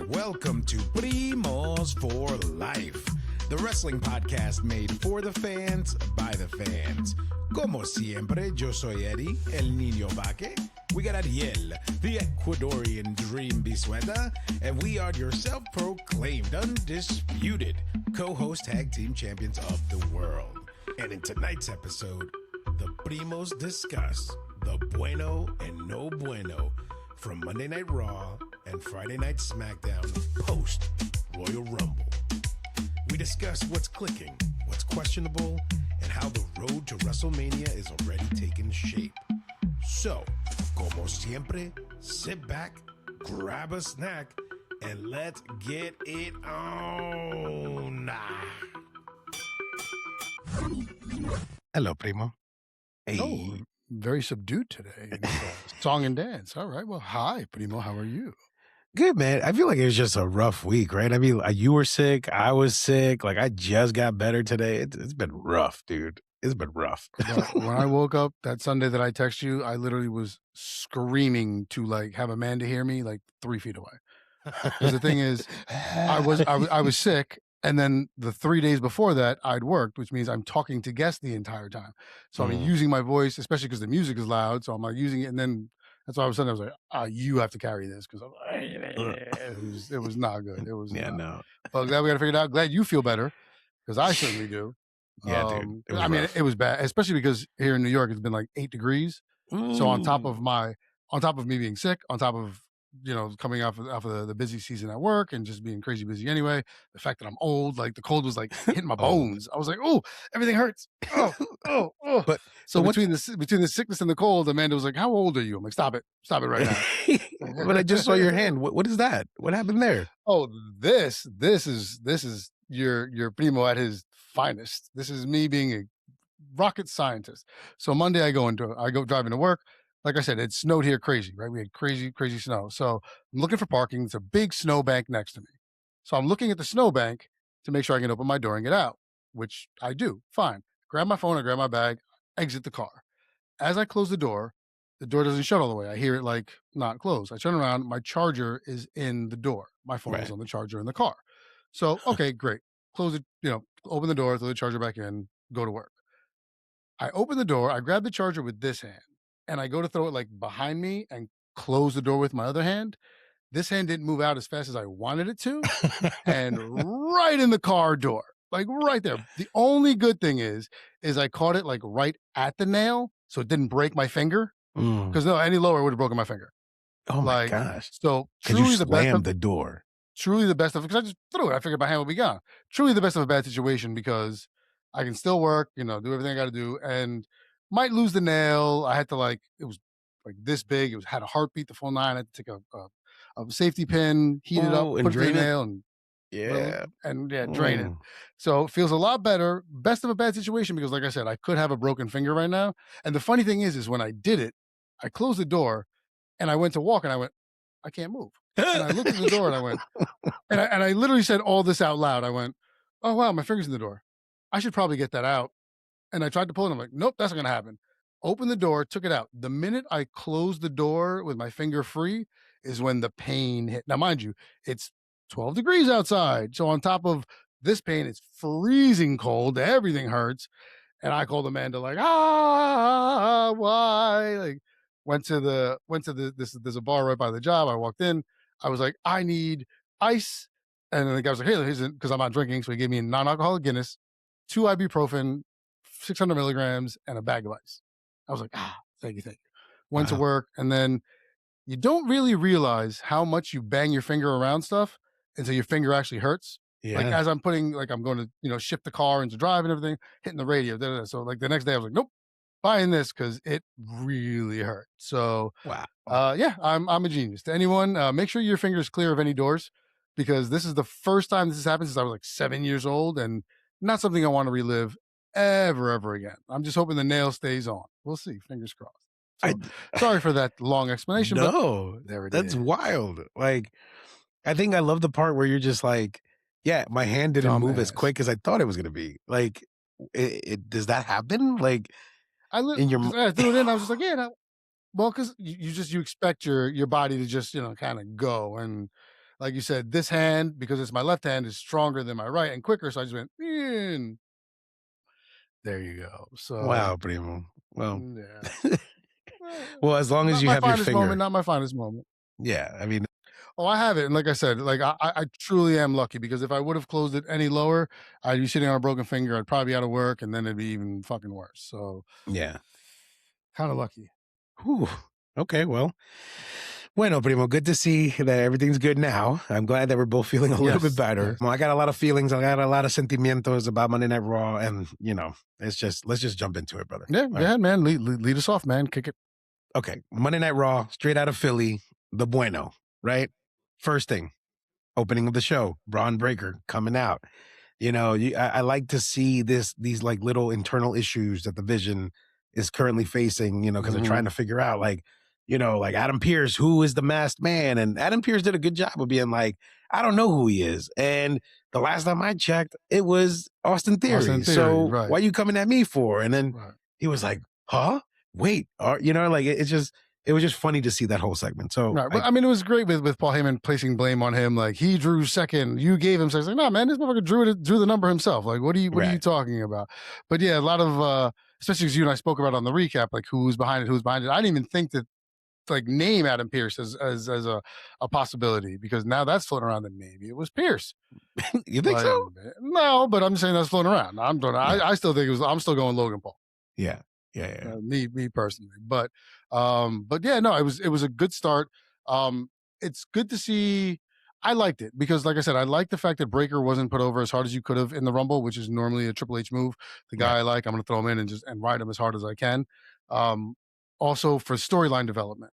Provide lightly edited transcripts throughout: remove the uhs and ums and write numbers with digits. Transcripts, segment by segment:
Welcome to Primos for Life, the wrestling podcast made for the fans, by the fans. Como siempre, yo soy Eddie, el niño vaque. We got Ariel, the Ecuadorian dream bisueta, and we are your self-proclaimed, undisputed co-host tag team champions of the world. And in tonight's episode, the Primos discuss the Bueno and No Bueno from Monday Night Raw and Friday Night SmackDown post Royal Rumble. We discuss what's clicking, what's questionable, and how the road to WrestleMania is already taking shape. So, como siempre, sit back, grab a snack, and let's get it on. Hello, Primo. Hey. Oh, very subdued today. Song and dance. All right. Well, hi, Primo. How are you? Good, man. I feel like it was just a rough week, right? I mean, you were sick. I was sick. Like, I just got better today. It's been rough, dude. It's been rough. When I woke up that Sunday that I texted you, I literally was screaming to like have Amanda hear me like 3 feet away. Because the thing is, I was sick. And then the 3 days before that, I'd worked, which means I'm talking to guests the entire time. So I'm using my voice, especially because the music is loud. So I'm like using it. And then that's why all of a sudden I was like, you have to carry this. Because it was not good. It was no. But glad we got to figure it out. Glad you feel better, because I certainly do. Yeah, dude. It was bad, especially because here in New York, it's been like 8 degrees. So on top of me being sick, on top of, coming off of the busy season at work and just being crazy busy anyway, the fact that I'm old, like the cold was like hitting my bones. I was like, oh, everything hurts. Oh. But so between the sickness and the cold, Amanda was like, how old are you? I'm like, stop it right now. But I just saw your hand. What is that? What happened there? Oh, this is your Primo at his finest. This is me being a rocket scientist. So Monday I go driving to work. Like I said, it snowed here crazy, right? We had crazy snow. So I'm looking for parking. It's a big snowbank next to me. So I'm looking at the snowbank to make sure I can open my door and get out, which I do. Fine. Grab my phone, I grab my bag, exit the car. As I close the door doesn't shut all the way. I hear it like not close. I turn around, my charger is in the door. My phone is on the charger in the car. So, okay, great. Close it, open the door, throw the charger back in, go to work. I open the door, I grab the charger with this hand, and I go to throw it like behind me and close the door with my other hand. This hand didn't move out as fast as I wanted it to, and right in the car door, like right there. The only good thing is I caught it like right at the nail, so it didn't break my finger. Because no, any lower would have broken my finger. Oh my gosh! So truly the best of the door. Truly the best of, because I just threw it. I figured my hand would be gone. Truly the best of a bad situation, because I can still work, do everything I got to do, and might lose the nail. I had to it was like this big. It had a heartbeat, the full 9. I had to take a safety pin, heat it up, put it in the nail, and drain it. So it feels a lot better. Best of a bad situation, because like I said, I could have a broken finger right now. And the funny thing is when I did it, I closed the door and I went to walk and I went, I can't move. And I looked at the door and I went, and I literally said all this out loud. I went, oh wow, my finger's in the door. I should probably get that out. And I tried to pull it. I'm like, nope, that's not going to happen. Opened the door, took it out. The minute I closed the door with my finger free is when the pain hit. Now, mind you, it's 12 degrees outside. So on top of this pain, it's freezing cold. Everything hurts. And I called Amanda like, why? Like, went to there's a bar right by the job. I walked in. I was like, I need ice. And then the guy was like, hey, here's it, because I'm not drinking. So he gave me a non-alcoholic Guinness, 2 ibuprofen, 600 milligrams, and a bag of ice. I was like, thank you. Went to work, and then you don't really realize how much you bang your finger around stuff until your finger actually hurts. Yeah. Like as I'm putting, like I'm going to, shift the car into drive and everything, hitting the radio. So like the next day I was like, nope, buying this because it really hurt. So wow. I'm a genius. To anyone, make sure your finger's clear of any doors, because this is the first time this has happened since I was like 7 years old, and not something I want to relive ever again. I'm just hoping the nail stays on. We'll see. Fingers crossed. So, sorry for that long explanation. No, but there it that's is. wild. Like, I think I love the part where you're just like, yeah, my hand didn't move as quick as I thought it was going to be. Like, does that happen? Like, I threw it in. I was just like, yeah, well, because you expect your body to just kind of go, and like you said, this hand, because it's my left hand, is stronger than my right and quicker. So I just went, in. There you go. So Wow, Primo. Well, yeah. well, as long as Not you my have your finest finger. moment. Not my finest moment. Yeah, I mean, Oh, I have it. And like I said, like I truly am lucky, because if I would have closed it any lower, I'd be sitting on a broken finger. I'd probably be out of work, and then it'd be even fucking worse. So yeah. kind of lucky. Whew. Okay, well. Bueno, Primo, good to see that everything's good now. I'm glad that we're both feeling a little bit better. Yes. Well, I got a lot of feelings. I got a lot of sentimientos about Monday Night Raw. And, let's just jump into it, brother. Yeah, go ahead, man. Lead us off, man. Kick it. Okay. Monday Night Raw, straight out of Philly, the Bueno, right? First thing, opening of the show, Braun Breaker coming out. I like to see these like little internal issues that the Vision is currently facing, because they're trying to figure out like Adam Pearce, who is the masked man? And Adam Pearce did a good job of being like, I don't know who he is. And the last time I checked, it was Austin Theory. So right. why are you coming at me for? And then he was like, huh? Wait, it was just funny to see that whole segment. So right. But I mean, it was great with Paul Heyman placing blame on him. Like, he drew second, you gave him second. Like, no, man, this motherfucker drew the number himself. Like, what are you talking about? But yeah, a lot of especially because you and I spoke about on the recap, like who's behind it. I didn't even think that like name Adam Pearce as a possibility, because now that's floating around that maybe it was Pearce. You think so? No, but I'm just saying that's floating around. I still think I'm still going Logan Paul. Yeah. Me personally, but yeah, no, it was a good start. It's good to see. I liked it because, like I said, I like the fact that Breaker wasn't put over as hard as you could have in the Rumble, which is normally a Triple H move. The guy I like, I'm going to throw him in and ride him as hard as I can. Also for storyline development,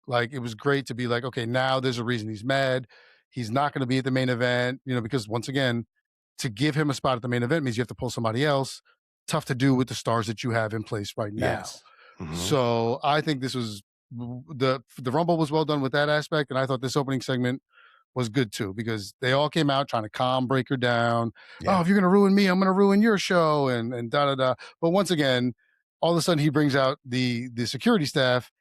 like it was great to be like, okay, now there's a reason he's mad. He's not going to be at the main event, because once again, to give him a spot at the main event means you have to pull somebody else. Tough to do with the stars that you have in place right now. Yes. Mm-hmm. So I think this was the Rumble was well done with that aspect, and I thought this opening segment was good too, because they all came out trying to calm Breaker down. Yeah. Oh, if you're gonna ruin me, I'm gonna ruin your show, and da da da. But once again, all of a sudden he brings out the security staff,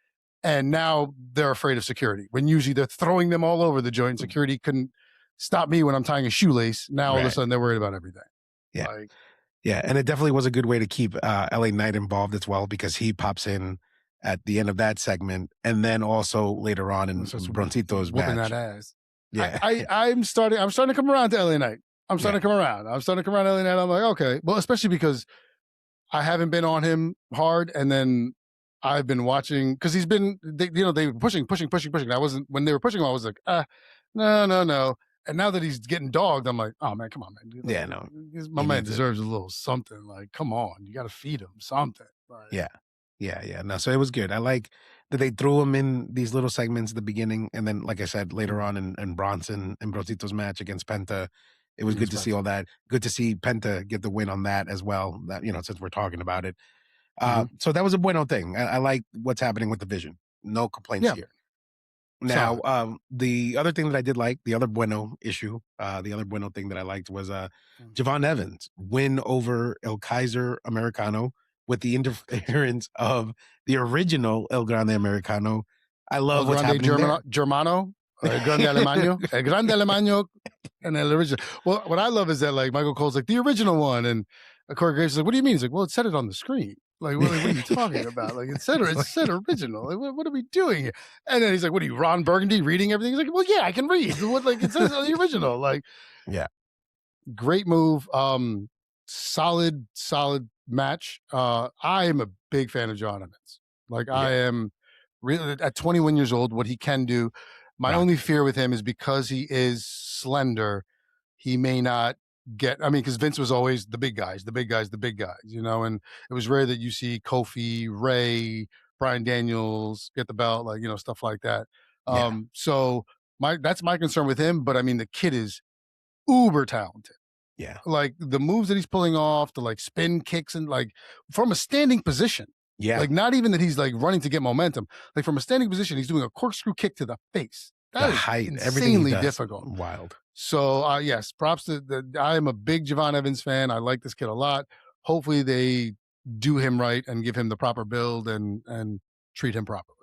and now they're afraid of security. When usually they're throwing them all over the joint. Security couldn't stop me when I'm tying a shoelace. Now all of a sudden they're worried about everything. Yeah. Yeah, and it definitely was a good way to keep LA Knight involved as well, because he pops in at the end of that segment, and then also later on in Broncito's match. Whooping that ass. Yeah, I'm starting to come around to LA Knight. I'm starting to come around to LA Knight. I'm like, okay, well, especially because I haven't been on him hard, and then I've been watching because he's been, they were pushing. I wasn't, when they were pushing him, I was like, no. And now that he's getting dogged, I'm like, oh man, come on, man. Yeah, no. My man deserves a little something. Like, come on, you got to feed him something. Like, yeah. No, so it was good. I like that they threw him in these little segments at the beginning, and then, like I said, later on in Bronson and Broncito's match against Penta, it was good to see all that. Good to see Penta get the win on that as well. That, since we're talking about it. So that was a bueno thing. I like what's happening with the Vision. No complaints here. Now, the other thing that I did like, the other bueno issue, the other bueno thing that I liked was Javon Evans win over El Kaiser Americano with the interference of the original El Grande Americano. I love what's happening there. Germano, El Grande Alemano, El Grande Alemano, and El original. Well, what I love is that, like, Michael Cole's like, the original one, and Corey Graves is like, what do you mean? He's like, well, it said it on the screen. Like, what are you talking about? Like, it said original. Like, what are we doing here? And then he's like, what are you, Ron Burgundy, reading everything? He's like, well, yeah, I can read. It says on the original. Like, yeah. Great move. Solid match. I am a big fan of John Evans. Like, I am really, at 21 years old, what he can do. My only fear with him is because he is slender, he may not because Vince was always the big guys, and it was rare that you see Kofi, Ray, Bryan Daniels get the belt, like, stuff like that. So that's my concern with him. But I mean, the kid is uber talented. Yeah. Like, the moves that he's pulling off, the like spin kicks, and like from a standing position. Yeah. Like, not even that he's like running to get momentum. Like, from a standing position, he's doing a corkscrew kick to the face. That the is height, insanely difficult. Wild. So yes, props to I am a big Javon Evans fan. I like this kid a lot. Hopefully they do him right and give him the proper build and treat him properly.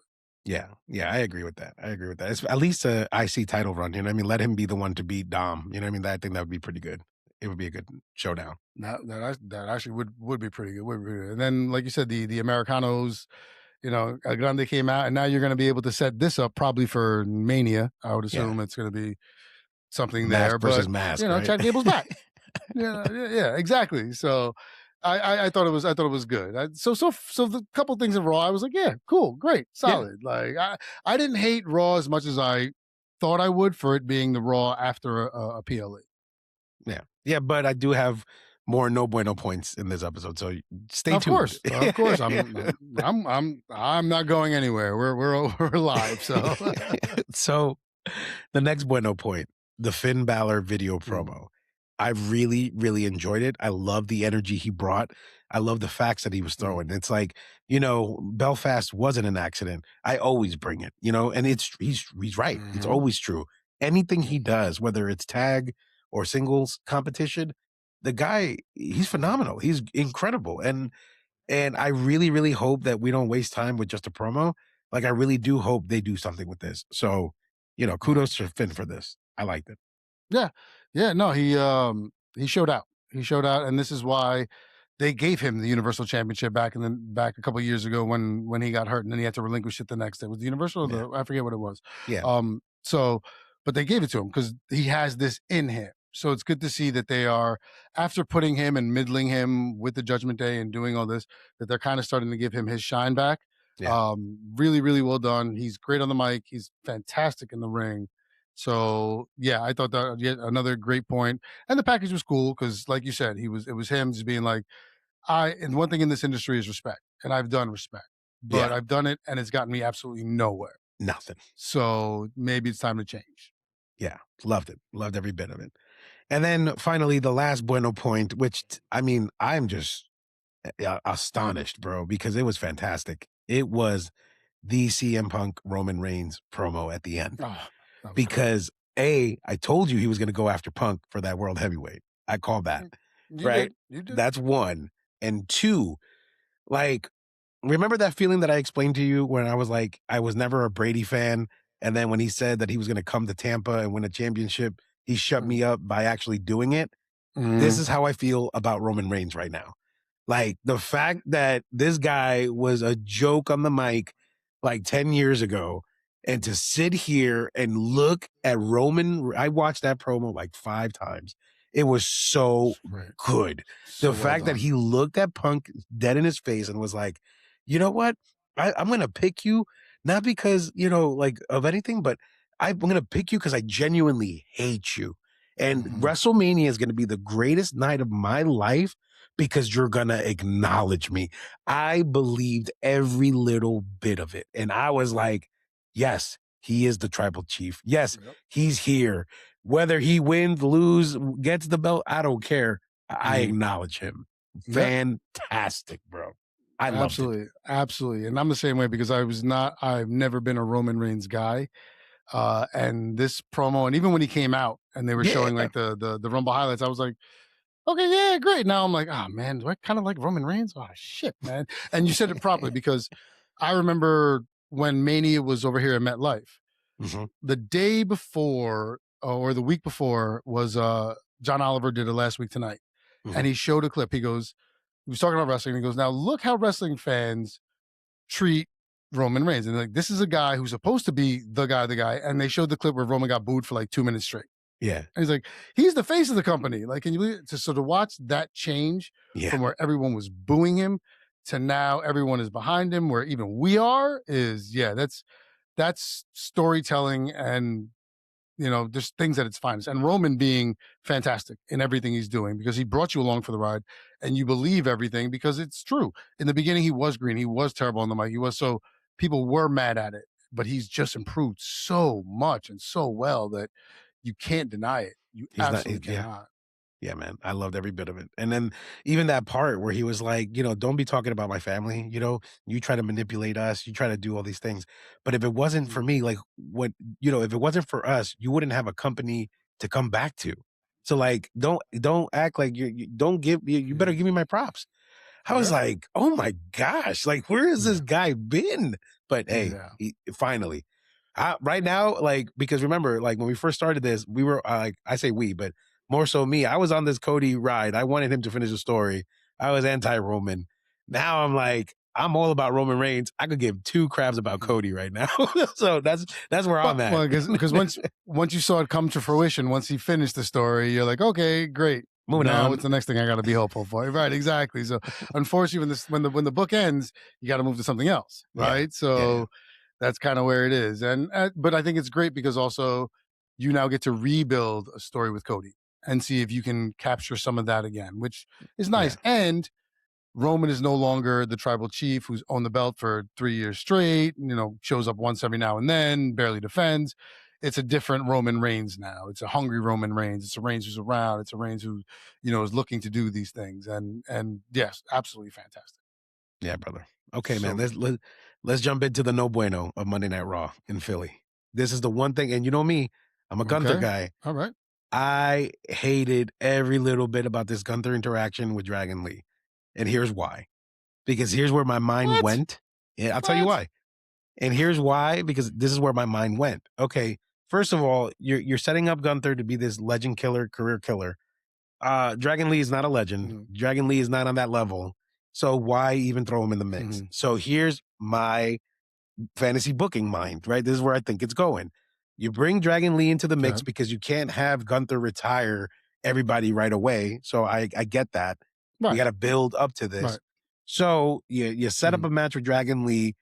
Yeah, yeah, I agree with that. I agree with that. It's at least a IC title run, you know what I mean? Let him be the one to beat Dom, you know what I mean? I think that would be pretty good. It would be a good showdown. That actually would be pretty good. Would be good. And then, like you said, the Americanos, El Grande came out, and now you're going to be able to set this up probably for Mania. I would Yeah. assume it's going to be something there, Mask but versus mask, right? Chad Gable's back. Yeah, exactly. So I thought it was good. So the couple things in Raw, I was like, yeah, cool, great, Yeah, solid. Like I didn't hate Raw as much as I thought I would for it being the Raw after a PLE. yeah. Yeah, but I do have more no bueno points in this episode, so stay tuned. Of course, I'm not going anywhere. We're live, so So the next bueno point, the Finn Balor video promo. I really, really enjoyed it. I love the energy he brought. I love the facts that he was throwing. It's like, Belfast wasn't an accident. I always bring it, and he's right. It's always true. Anything he does, whether it's tag or singles competition, the guy, he's phenomenal. He's incredible. And I really, really hope that we don't waste time with just a promo. Like, I really do hope they do something with this. So, kudos to Finn for this. I liked it. Yeah. Yeah, no, he showed out. He showed out, and this is why they gave him the Universal Championship back a couple of years ago when he got hurt, and then he had to relinquish it the next day. Was the Universal or Yeah. I forget what it was. Yeah. So but they gave it to him because he has this in him. So it's good to see that they are, after putting him and middling him with the Judgment Day and doing all this, that they're kind of starting to give him his shine back. Yeah. Really, really well done. He's great on the mic. He's fantastic in the ring. So yeah, I thought that yet another great point. And the package was cool because, like you said, it was him just being like, and one thing in this industry is respect, and I've done respect, but Yeah. I've done it and it's gotten me absolutely nowhere. Nothing. So maybe it's time to change. Yeah. Loved it. Loved every bit of it. And then finally, the last bueno point, which, I'm just astonished, bro, because it was fantastic. It was the CM Punk Roman Reigns promo at the end. Oh, because I told you he was going to go after Punk for that world heavyweight. I called that, right? You did. That's one. And two, like, remember that feeling that I explained to you when I was like, I was never a Brady fan. And then when he said that he was going to come to Tampa and win a championship, he shut me up by actually doing it. This is how I feel about Roman Reigns right now. Like, the fact that this guy was a joke on the mic like 10 years ago, and to sit here and look at Roman, I watched that promo like 5 times. It was so good. So The fact that he looked at Punk dead in his face and was like, you know what? I'm going to pick you, not because, like, of anything, but I'm going to pick you because I genuinely hate you. And WrestleMania is going to be the greatest night of my life because you're going to acknowledge me. I believed every little bit of it. And I was like, yes, he is the tribal chief. Yes, he's here. Whether he wins, lose, gets the belt, I don't care. I acknowledge him. Fantastic, bro. I loved it. Absolutely. And I'm the same way because I've never been a Roman Reigns guy. And this promo, and even when he came out and they were showing like the Rumble highlights, I was like, okay, yeah, great. Now I'm like, oh man, do I kind of like Roman Reigns? Oh shit, man. And you said it properly because I remember when Mania was over here at MetLife, the day before or the week before was John Oliver did it last week tonight. And he showed a clip. He was talking about wrestling. And he goes, now look how wrestling fans treat Roman Reigns. And like, this is a guy who's supposed to be the guy. And they showed the clip where Roman got booed for like 2 minutes straight. Yeah. And he's like, he's the face of the company. Like, can you believe it? So to watch that change from where everyone was booing him to now everyone is behind him, where even we are, that's storytelling and, just things at its finest. And Roman being fantastic in everything he's doing because he brought you along for the ride and you believe everything because it's true. In the beginning, he was green. He was terrible on the mic. So people were mad at it, but he's just improved so much and so well that you can't deny it. You absolutely cannot. Yeah, man. I loved every bit of it. And then even that part where he was like, don't be talking about my family. You try to manipulate us. You try to do all these things. But if it wasn't for me, like if it wasn't for us, you wouldn't have a company to come back to. So like, don't act like you don't give, you better give me my props. I was like, oh my gosh, like where has this guy been? But hey, he finally. Right now, like, because remember, like when we first started this, we were like, I say we, but more so me. I was on this Cody ride. I wanted him to finish the story. I was anti-Roman. Now I'm like, I'm all about Roman Reigns. I could give two craps about Cody right now. So that's where I'm at. Well, because once you saw it come to fruition, once he finished the story, you're like, okay, great. Moving now on. What's the next thing I got to be hopeful for? Right, exactly. So unfortunately, when the book ends, you got to move to something else, right? So that's kind of where it is. And but I think it's great because also you now get to rebuild a story with Cody and see if you can capture some of that again, which is nice. And Roman is no longer the tribal chief who's owned the belt for 3 years straight, shows up once every now and then, barely defends. It's a different Roman Reigns now. It's a hungry Roman Reigns. It's a Reigns who's around. It's a Reigns who, is looking to do these things. And yes, absolutely fantastic. Yeah, brother. Okay, man. Let's jump into the no bueno of Monday Night Raw in Philly. This is the one thing, and you know me, I'm a Gunther guy. All right. I hated every little bit about this Gunther interaction with Dragon Lee. And here's why. Because here's where my mind went. Yeah, I'll tell you why. And here's why, because this is where my mind went. Okay, first of all, you're setting up Gunther to be this legend killer, career killer. Dragon Lee is not a legend. Mhm. Dragon Lee is not on that level. So why even throw him in the mix? Mhm. So here's my fantasy booking mind, right? This is where I think it's going. You bring Dragon Lee into the mix because you can't have Gunther retire everybody right away. So I get that. Right. You got to build up to this. Right. So you set up a match with Dragon Lee.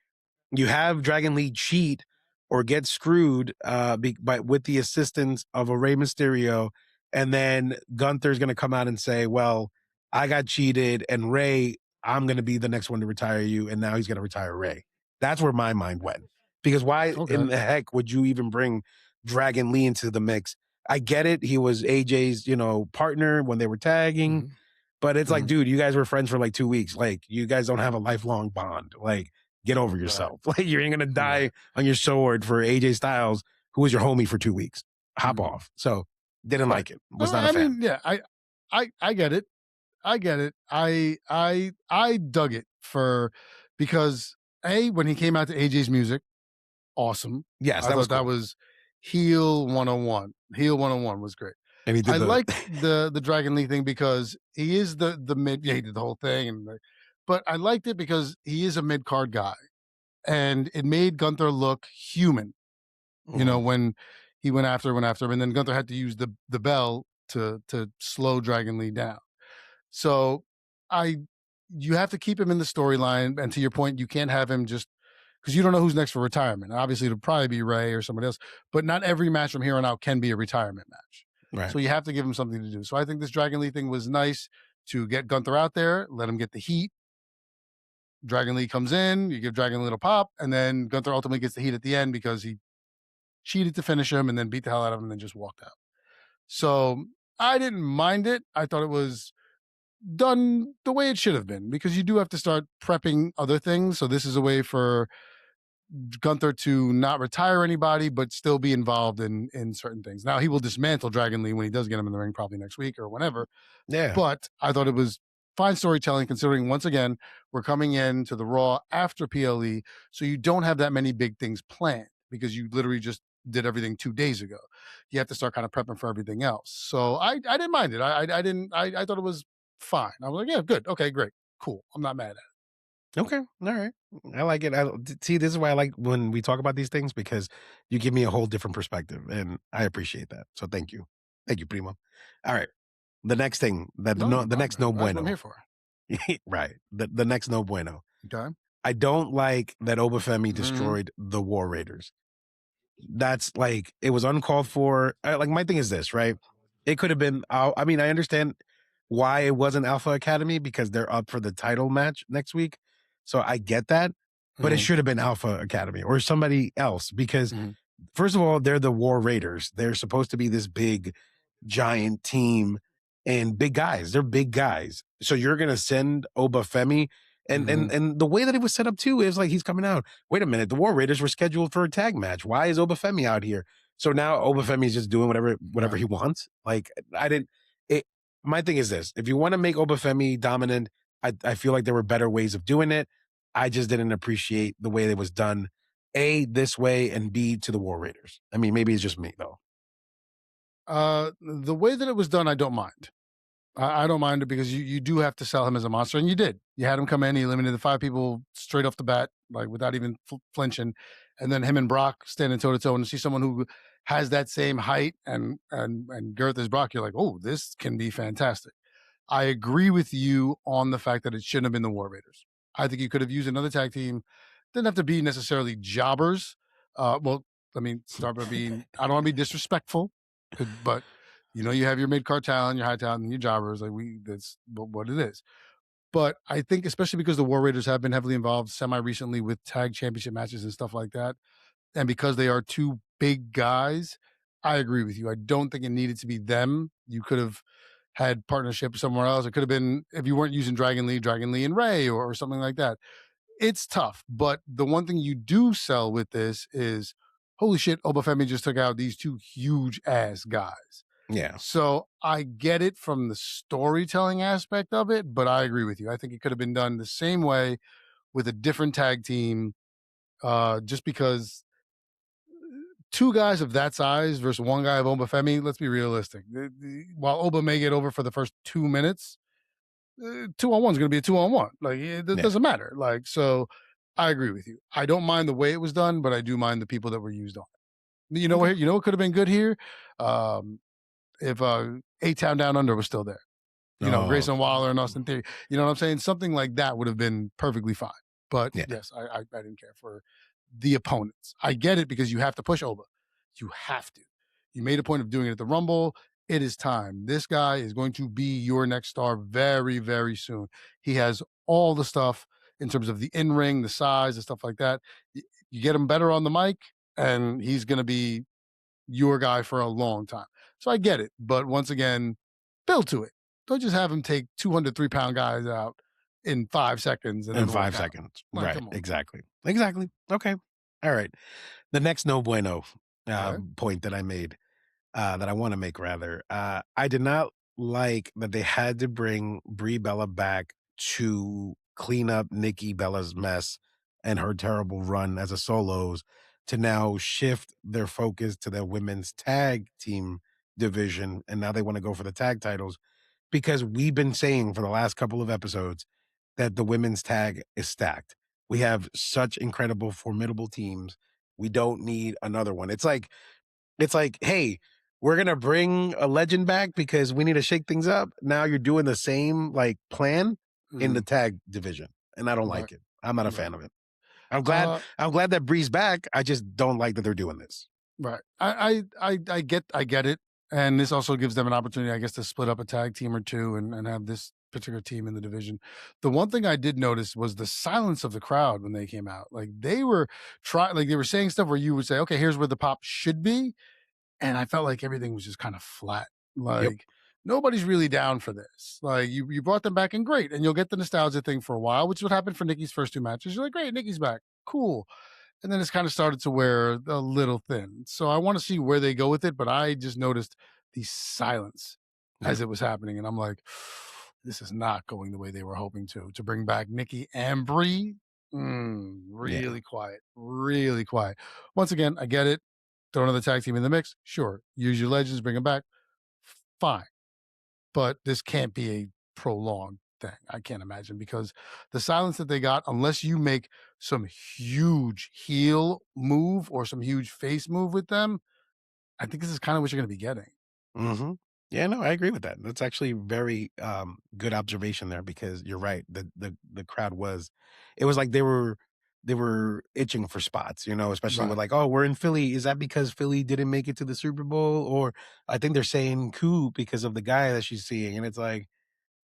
You have Dragon Lee cheat or get screwed with the assistance of a Rey Mysterio. And then Gunther's going to come out and say, well, I got cheated and Rey, I'm going to be the next one to retire you. And now he's going to retire Rey. That's where my mind went. Because why in the heck would you even bring Dragon Lee into the mix? I get it. He was AJ's, partner when they were tagging. Mhm. But it's like, dude, you guys were friends for like 2 weeks. Like, you guys don't have a lifelong bond. Like, get over yourself. Like, you ain't gonna die on your sword for AJ Styles, who was your homie for 2 weeks. Hop off. So didn't like it. Was not a fan. Mean, yeah, I get it. I get it. I dug it because when he came out to AJ's music, awesome. Yes, I thought that was heel 101. Heel 101 was great. And he did I like the Dragon Lee thing because he is the mid. Yeah, he did the whole thing, but I liked it because he is a mid card guy, and it made Gunther look human. When he went after him, and then Gunther had to use the bell to slow Dragon Lee down. So you have to keep him in the storyline, and to your point, you can't have him just because you don't know who's next for retirement. Obviously, it'll probably be Rey or somebody else, but not every match from here on out can be a retirement match. Right. So you have to give him something to do. So I think this Dragon Lee thing was nice to get Gunther out there, let him get the heat. Dragon Lee comes in, you give Dragon Lee a little pop, and then Gunther ultimately gets the heat at the end because he cheated to finish him and then beat the hell out of him and then just walked out. So I didn't mind it. I thought it was done the way it should have been because you do have to start prepping other things. So this is a way for Gunther to not retire anybody, but still be involved in certain things. Now he will dismantle Dragon Lee when he does get him in the ring, probably next week or whenever. Yeah. But I thought it was fine storytelling, considering once again we're coming into the Raw after PLE, so you don't have that many big things planned because you literally just did everything 2 days ago. You have to start kind of prepping for everything else. So I didn't mind it. I thought it was fine. I was like, yeah, good, okay, great, cool. I'm not mad at it. Okay. All right. I like it. See, this is why I like when we talk about these things because you give me a whole different perspective and I appreciate that. So thank you. Thank you, Primo. All right. The next thing the next no bueno. That's what I'm here for. Right. The next no bueno. Okay. I don't like that Obafemi destroyed the War Raiders. That's like, it was uncalled for. Like, my thing is this, right? It could have been, I mean, I understand why it wasn't Alpha Academy because they're up for the title match next week. So I get that, but it should have been Alpha Academy or somebody else because first of all, they're the War Raiders. They're supposed to be this big, giant team and big guys. They're big guys. So you're going to send Obafemi and the way that it was set up too is like, he's coming out. Wait a minute. The War Raiders were scheduled for a tag match. Why is Obafemi out here? So now Obafemi is just doing whatever he wants. Like my thing is this, if you want to make Obafemi dominant, I feel like there were better ways of doing it. I just didn't appreciate the way it was done. A, this way, and B, to the War Raiders. I mean, maybe it's just me though. The way that it was done, I don't mind. I don't mind it because you do have to sell him as a monster, and you did. You had him come in, he eliminated the 5 people straight off the bat, like without even flinching, and then him and Brock standing toe to toe, and to see someone who has that same height and girth as Brock, you're like, oh, this can be fantastic. I agree with you on the fact that it shouldn't have been the War Raiders. I think you could have used another tag team. Didn't have to be necessarily jobbers. Well, I mean, start by being. I don't want to be disrespectful, but you have your mid card talent, your high talent, and your jobbers. Like that's what it is. But I think, especially because the War Raiders have been heavily involved semi recently with tag championship matches and stuff like that, and because they are 2 big guys, I agree with you. I don't think it needed to be them. You could have had partnership somewhere else. It could have been, if you weren't using Dragon Lee and Ray or something like that. It's tough, but the one thing you do sell with this is, holy shit, Obafemi just took out these 2 huge ass guys. Yeah. So I get it from the storytelling aspect of it, but I agree with you. I think it could have been done the same way with a different tag team, just because 2 guys of that size versus 1 guy of Obafemi, let's be realistic. While Oba may get over for the first 2 minutes, 2-on-1 is going to be a 2-on-1. Like, it doesn't matter. Like, so I agree with you. I don't mind the way it was done, but I do mind the people that were used on it. You know what could have been good here? If A-Town Down Under was still there. Grayson Waller and Austin Theory. You know what I'm saying? Something like that would have been perfectly fine. But yes, I didn't care for the opponents. I get it because you have to push Oba. You have to. You made a point of doing it at the Rumble. It is time. This guy is going to be your next star very, very soon. He has all the stuff in terms of the in-ring, the size, and stuff like that. You get him better on the mic, and he's going to be your guy for a long time. So I get it. But once again, build to it. Don't just have him take 203-pound guys out in 5 seconds. In 5 seconds. Like, right. Exactly. Okay. All right. The next no bueno point that I made, that I want to make rather, I did not like that they had to bring Brie Bella back to clean up Nikki Bella's mess and her terrible run as a solos, to now shift their focus to their women's tag team division. And now they want to go for the tag titles, because we've been saying for the last couple of episodes that the women's tag is stacked. We have such incredible, formidable teams. We don't need another one. It's like, hey, we're going to bring a legend back because we need to shake things up. Now you're doing the same plan in the tag division. And I don't like it. I'm not a fan of it. I'm glad that Bree's back. I just don't like that they're doing this. Right. I get it. And this also gives them an opportunity, I guess, to split up a tag team or 2 and have this particular team in the division. The one thing I did notice was the silence of the crowd when they came out. Like, they were they were saying stuff where you would say, okay, here's where the pop should be. And I felt like everything was just kind of flat. Like, nobody's really down for this. Like, you brought them back, and great. And you'll get the nostalgia thing for a while, which is what happened for Nikki's first 2 matches. You're like, great, Nikki's back. Cool. And then it's kind of started to wear a little thin. So I want to see where they go with it. But I just noticed the silence as it was happening. And I'm like, this is not going the way they were hoping to bring back Nikki and Brie. Really quiet. Really quiet. Once again, I get it. Throw another tag team in the mix. Sure. Use your legends, bring them back. Fine. But this can't be a prolonged thing. I can't imagine, because the silence that they got, unless you make some huge heel move or some huge face move with them, I think this is kind of what you're going to be getting. Mm-hmm. Yeah, no, I agree with that. That's actually very good observation there, because you're right. The crowd it was like they were itching for spots, especially with like, oh, we're in Philly. Is that because Philly didn't make it to the Super Bowl? Or I think they're saying coup because of the guy that she's seeing. And it's like,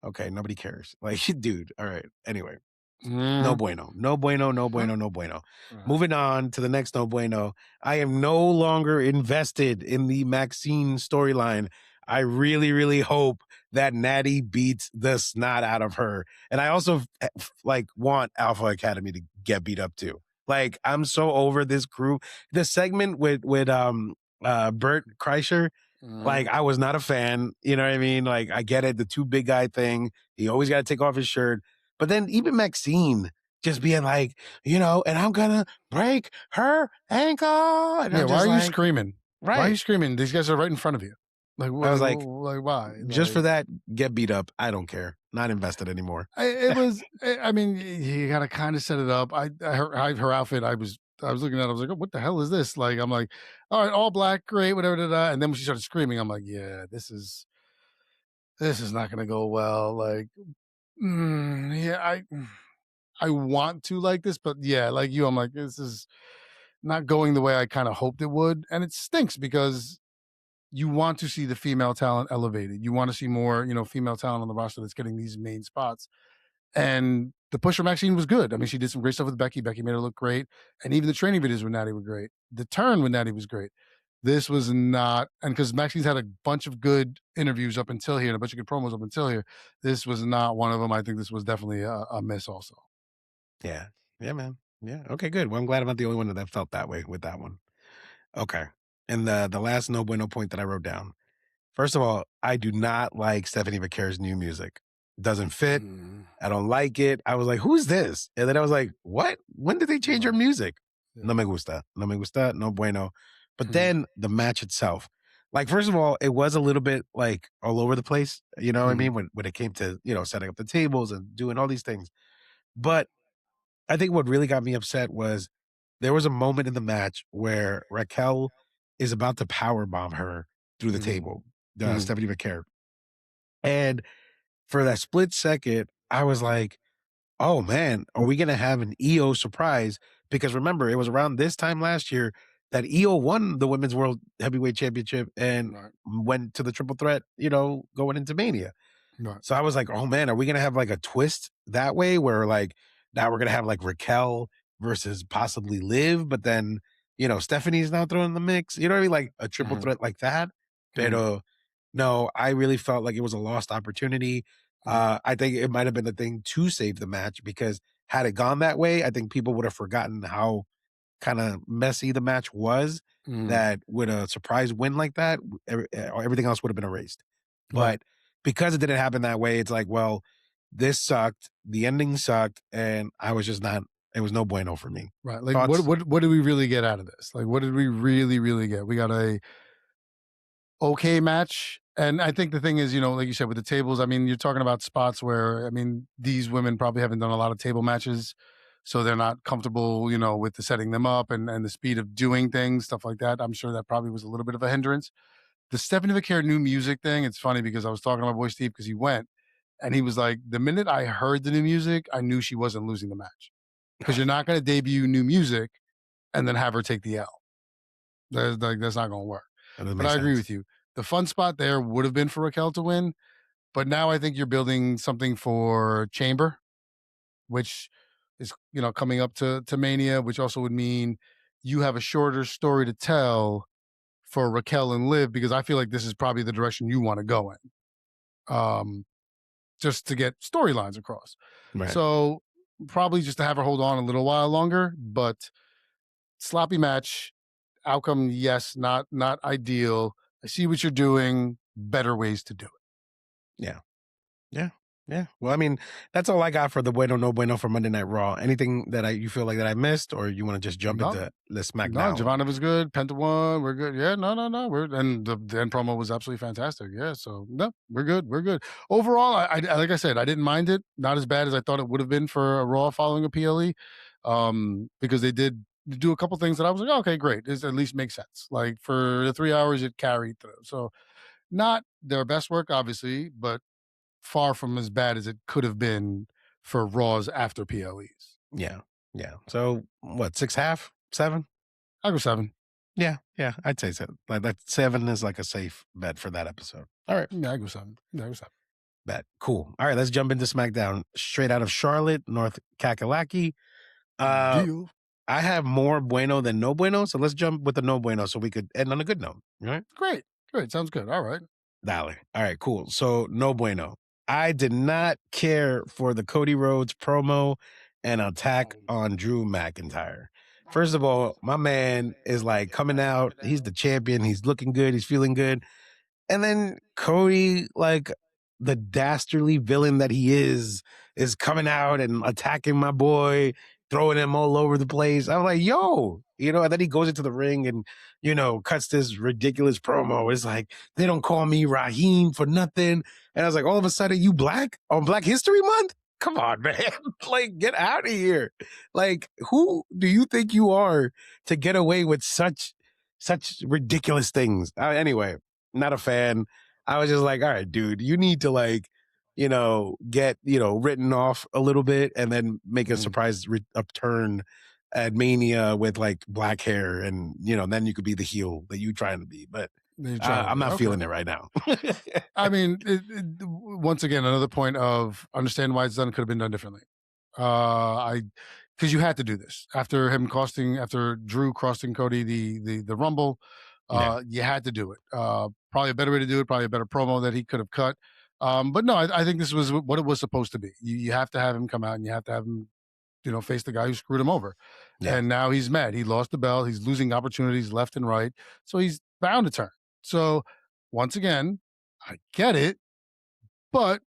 okay, nobody cares. Like, dude, all right. Anyway, no bueno. No bueno, no bueno, no bueno. Moving on to the next no bueno. I am no longer invested in the Maxine storyline. I really, really hope that Natty beats the snot out of her. And I also want Alpha Academy to get beat up too. Like, I'm so over this crew. The segment with Bert Kreischer, like, I was not a fan. You know what I mean? Like, I get it, the 2 big guy thing. He always got to take off his shirt. But then even Maxine just being like, and I'm gonna break her ankle. And Yeah, I'm why just are you like, screaming? Why are you right. screaming? These guys are right in front of you. Like, I was like, like why? just Like, for that, get beat up. I don't care. Not invested anymore. I mean, you gotta kind of set it up. Her outfit. I was looking at it. I was like, oh, what the hell is this? Like, I'm like, all right, all black, great, whatever. And then when she started screaming, I'm like, yeah, this is not gonna go well. Like, yeah, I want to like this, but yeah, like you, I'm like, this is not going the way I kind of hoped it would, and it stinks because you want to see the female talent elevated. You want to see more, female talent on the roster that's getting these main spots. And the push for Maxine was good. I mean, she did some great stuff with Becky. Becky made her look great. And even the training videos with Natty were great. The turn with Natty was great. This was not, and because Maxine's had a bunch of good interviews up until here and a bunch of good promos up until here, this was not one of them. I think this was definitely a miss also. Yeah. Yeah, man. Yeah. Okay, good. Well, I'm glad I'm not the only one that felt that way with that one. Okay. And the last no bueno point that I wrote down. First of all, I do not like Stephanie Vaquer's new music. Doesn't fit. Mm, I don't like it. I was like, who's this? And then I was like, what? When did they change her right. music? Yeah. No me gusta. No me gusta. No bueno. But Mm, then the match itself. Like, first of all, it was a little bit like all over the place. You know what I mm, mean? When it came to, setting up the tables and doing all these things. But I think what really got me upset was there was a moment in the match where Raquel is about to power bomb her through the mm, table, mm, Stephanie McCare. And for that split second, I was like, oh man, are we going to have an EO surprise? Because remember, it was around this time last year that EO won the Women's World Heavyweight Championship and right. went to the triple threat, going into Mania. Right. So I was like, oh man, are we gonna have like a twist that way where like now we're gonna have like Raquel versus possibly Liv, but then Stephanie's now thrown in the mix. You know what I mean? Like a triple Mm, threat like that. mm, But no, I really felt like it was a lost opportunity. mm, I think it might have been the thing to save the match because had it gone that way, I think people would have forgotten how kind of messy the match was. mm. That with a surprise win like that, everything else would have been erased. Right. But because it didn't happen that way, it's like, well, this sucked. The ending sucked, and I was just not. It was no bueno for me. Right. Like Thoughts? what did we really get out of this? Like what did we really, really get? We got a okay match. And I think the thing is, like you said, with the tables, I mean, you're talking about spots where, I mean, these women probably haven't done a lot of table matches. So they're not comfortable, with the setting them up and the speed of doing things, stuff like that. I'm sure that probably was a little bit of a hindrance. The Stephanie McCare new music thing, it's funny because I was talking to my boy Steve because he went and he was like, the minute I heard the new music, I knew she wasn't losing the match because you're not going to debut new music and then have her take the L. That's not going to work. That doesn't But make I agree sense. with you. The fun spot there would have been for Raquel to win, but now I think you're building something for Chamber, which is coming up to Mania, which also would mean you have a shorter story to tell for Raquel and Liv because I feel like this is probably the direction you want to go in, just to get storylines across. Right. So probably just to have her hold on a little while longer, but sloppy match outcome. Yes, not ideal. I see what you're doing. Better ways to do it. Yeah. Yeah. Yeah. Well, I mean, that's all I got for the bueno no bueno for Monday Night Raw. Anything that you feel like that I missed, or you want to just jump No, into the no, SmackDown? Giovanna was good. Penta won. We're good. Yeah, no. And the end promo was absolutely fantastic. Yeah, so no, we're good. We're good. Overall, like I said, I didn't mind it. Not as bad as I thought it would have been for a Raw following a PLE, because they did do a couple things that I was like, oh, okay, great. This at least makes sense. Like for the 3 hours, it carried through. So not their best work, obviously, but far from as bad as it could have been for Raws after PLEs. Yeah. Yeah. So what? 6.5, 7? I go 7. Yeah. Yeah. I'd say so. Like that 7 is like a safe bet for that episode. All right. Yeah, I go 7. Yeah, I go 7. Bet. Cool. All right. Let's jump into SmackDown. Straight out of Charlotte, North Kakalaki. Uh, Deal. I have more bueno than no bueno, so let's jump with the no bueno so we could end on a good note. All right. Great. Great. Sounds good. All right. Dale. All right, cool. So no bueno. I did not care for the Cody Rhodes promo and attack on Drew McIntyre. First of all, my man is like coming out. He's the champion. He's looking good. He's feeling good. And then Cody, like, the dastardly villain that he is coming out and attacking my boy, throwing him all over the place. I'm like, yo, and then he goes into the ring and, cuts this ridiculous promo. It's like, they don't call me Raheem for nothing. And I was like, all of a sudden, you black on Black History Month? Come on, man. Like, get out of here. Like, who do you think you are to get away with such ridiculous things? Anyway, not a fan. I was just like, all right, dude, you need to like, get, written off a little bit and then make a Mhm. surprise upturn at Mania with like black hair and, then you could be the heel that you trying to be. But You're trying to I'm be not okay. feeling it right now. I mean, once again, another point of understand why it's done could have been done differently. I because you had to do this after Drew costing Cody the Rumble. Yeah. You had to do it. Probably a better way to do it. Probably a better promo that he could have cut. But no, I think this was what it was supposed to be. You have to have him come out and you have to have him, face the guy who screwed him over. Yeah. And now he's mad. He lost the belt. He's losing opportunities left and right. So he's bound to turn. So once again, I get it, but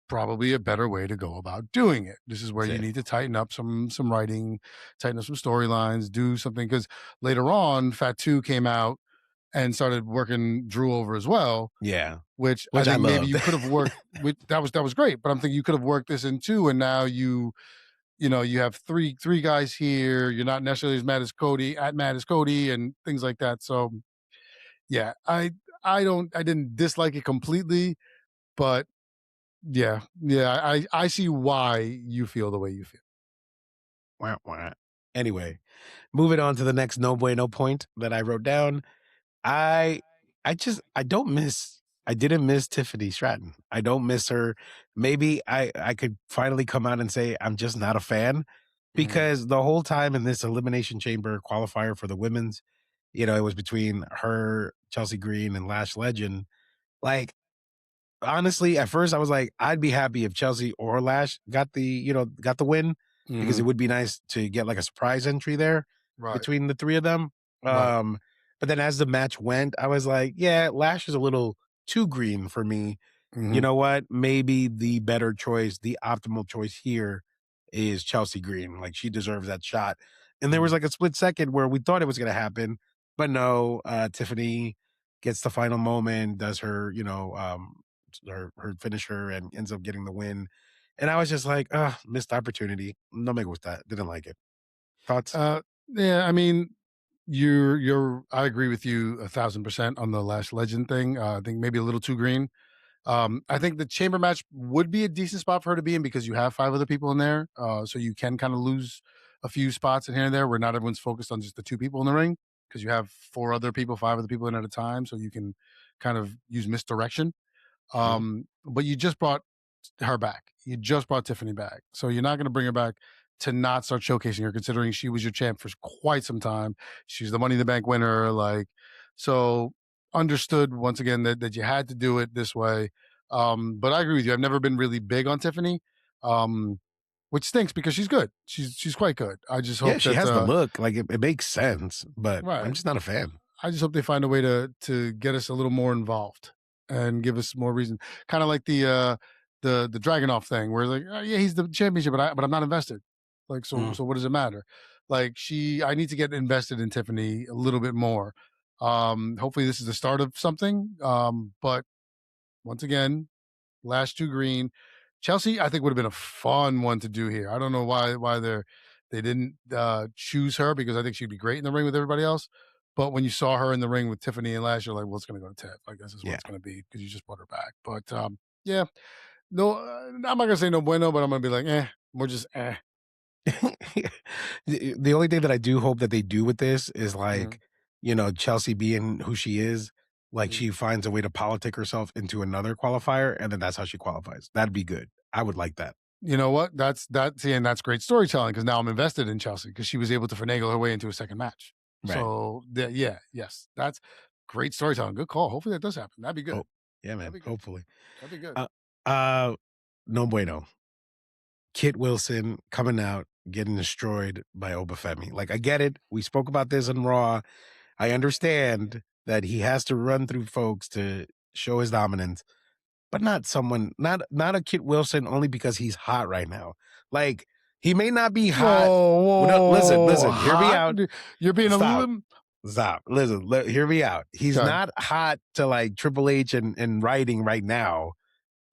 probably a better way to go about doing it. This is where you That's it. need to tighten up some writing, tighten up some storylines, do something. Because later on, Fatu came out and started working Drew over as well, Yeah. which I Which I think maybe loved. you could have worked with. That was great, but I'm thinking you could have worked this in too, and now you have three guys here. You're not necessarily as mad as Cody, and things like that. So yeah, I didn't dislike it completely, but yeah, I see why you feel the way you feel. Wah, wah. Anyway, moving on to the next no bueno point that I wrote down. I I didn't miss Tiffany Stratton. I don't miss her. Maybe I could finally come out and say I'm just not a fan Mhm, because the whole time in this elimination chamber qualifier for the women's, it was between her, Chelsea Green, and Lash Legend. Like, honestly, at first I was like, I'd be happy if Chelsea or Lash got the win because it mhm, would be nice to get like a surprise entry there right, between the three of them. right, Um, but then as the match went, I was like, yeah, Lash is a little too green for me. You mhm, know what? Maybe the better choice, the optimal choice here is Chelsea Green. Like she deserves that shot. And there was mhm. like a split second where we thought it was gonna happen, but no, Tiffany gets the final moment, does her, her finisher and ends up getting the win. And I was just like, missed opportunity. No me gusta. Didn't like it. Thoughts? Yeah, I mean, I agree with you 1,000% on the Lash Legend thing. I think maybe a little too green. I think the chamber match would be a decent spot for her to be in because you have five other people in there, so you can kind of lose a few spots in here and there where not everyone's focused on just the two people in the ring because you have five other people in at a time, so you can kind of use misdirection. Mhm. But you just brought her back. You just brought Tiffany back. So you're not going to bring her back to not start showcasing her, considering she was your champ for quite some time. She's the Money in the Bank winner. So understood once again that you had to do it this way. But I agree with you. I've never been really big on Tiffany, um, which stinks because she's good. She's quite good. I just Yeah, hope she that has the look. Like it makes sense, but I'm right. just not a fan. I just hope they find a way to get us a little more involved and give us more reason. Kind of like the Dragonoff thing, where like, oh, yeah, he's the championship, but I'm not invested. Like, Mm. so what does it matter? Like, I need to get invested in Tiffany a little bit more. Hopefully, this is the start of something. But once again, last two green. Chelsea, I think would have been a fun one to do here. I don't know why they didn't choose her because I think she'd be great in the ring with everybody else. But when you saw her in the ring with Tiffany and Lash, you're like, well, it's going to go to Tiff. Like this is what Yeah. it's going to be because you just brought her back. But yeah, no, I'm not going to say no bueno, but I'm going to be like, we're just The only thing that I do hope that they do with this is Mhm, like, Chelsea being who she is, like mhm. she finds a way to politic herself into another qualifier, and then that's how she qualifies. That'd be good. I would like that. You know what? And that's great storytelling because now I'm invested in Chelsea because she was able to finagle her way into a second match. Right. So yeah, yes, that's great storytelling. Good call. Hopefully that does happen. That'd be good. Oh, yeah, That'd man. be good. Hopefully. That'd be good. Uh, uh, no bueno. Kit Wilson coming out, getting destroyed by Obafemi. Like, I get it. We spoke about this on Raw. I understand that he has to run through folks to show his dominance. but not someone, not a Kit Wilson, only because he's hot right now. Like he may not be hot. Whoa, Well, no, listen, whoa, listen, hear me hot? out. You're being a Stop. little. Stop. Listen, hear me out. He's Okay. not hot to like Triple H and writing right now,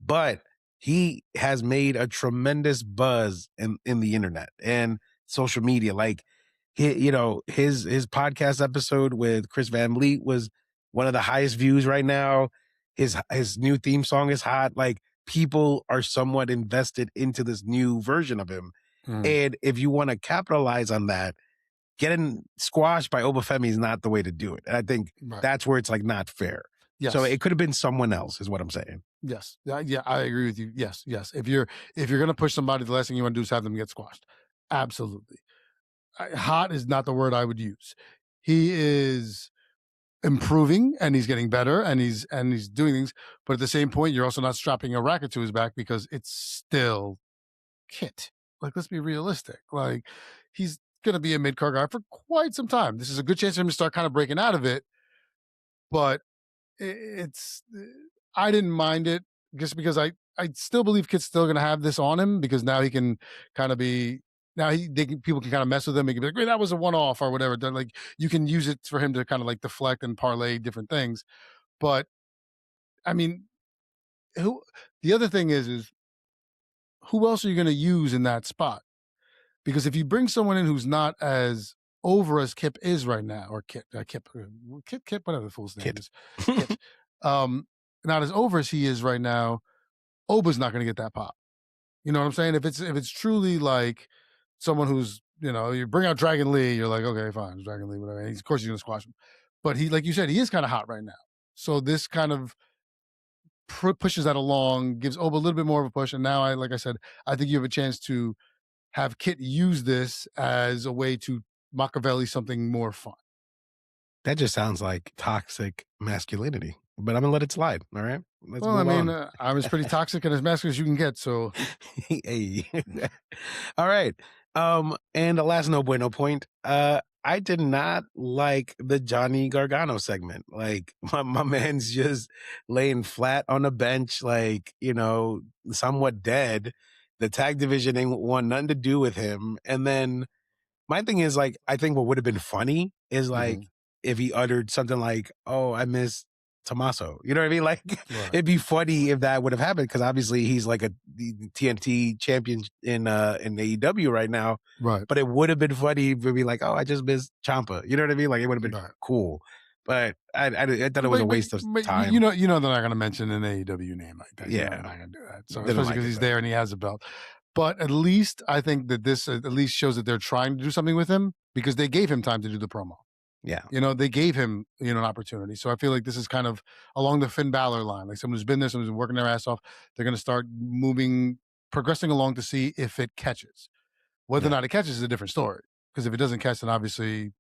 but he has made a tremendous buzz in the internet and social media. Like his podcast episode with Chris Van Vliet was one of the highest views right now. His new theme song is hot. Like people are somewhat invested into this new version of him. And if you want to capitalize on that, getting squashed by Obafemi is not the way to do it. And I think Right. that's where it's like not fair. Yes. So it could have been someone else, is what I'm saying. Yes. Yeah, I agree with you. Yes. If you're gonna push somebody, the last thing you want to do is have them get squashed. Absolutely. Hot is not the word I would use. He is improving and he's getting better and he's doing things, but at the same point, you're also not strapping a racket to his back because it's still Kit. Like, let's be realistic. Like, he's gonna be a mid-card guy for quite some time. This is a good chance for him to start kind of breaking out of it, but it's I didn't mind it just because I still believe Kit's still going to have this on him because now he can kind of be people can kind of mess with him. He can be like, "Hey, that was a one off" or whatever. Then, like you can use it for him to kind of like deflect and parlay different things. But I mean, who the other thing is who else are you going to use in that spot? Because if you bring someone in who's not as over as Kip is right now, or Kip, whatever the fool's name is, Kip, not as over as he is right now, Oba's not going to get that pop. You know what I'm saying? If it's truly like someone who's, you bring out Dragon Lee, you're like, okay, fine, it's Dragon Lee, whatever. Of course, he's going to squash him. But he, like you said, he is kind of hot right now. So this kind of pushes that along, gives Oba a little bit more of a push. And now, like I said, I think you have a chance to have Kit use this as a way to Machiavelli something more fun. That just sounds like toxic masculinity, but I'm gonna let it slide. All right. Let's Well, I move mean, on. I'm as pretty toxic and as masculine as you can get. So, Hey. All right. And the last no bueno point. I did not like the Johnny Gargano segment. Like my man's just laying flat on the bench, like, somewhat dead. The tag division ain't want nothing to do with him. And then my thing is like, I think what would have been funny is like if he uttered something like, "Oh, I miss Tommaso." You know what I mean? Like right. it'd be funny if that would have happened because obviously he's like the TNT champion in AEW right now. Right. But it would have been funny if it'd be like, "Oh, I just miss Ciampa." You know what I mean? Like it would have been cool. But I thought it was a waste of time. You know they're not going to mention an AEW name like that. Yeah. They're not going to do that. So They don't especially like because it, he's though. there and he has a belt. But at least I think that this at least shows that they're trying to do something with him because they gave him time to do the promo. Yeah. They gave him, an opportunity. So I feel like this is kind of along the Finn Balor line. Like someone who's been there, someone who's been working their ass off. They're going to start progressing along to see if it catches. Whether or not it catches is a different story. Because if it doesn't catch, then obviously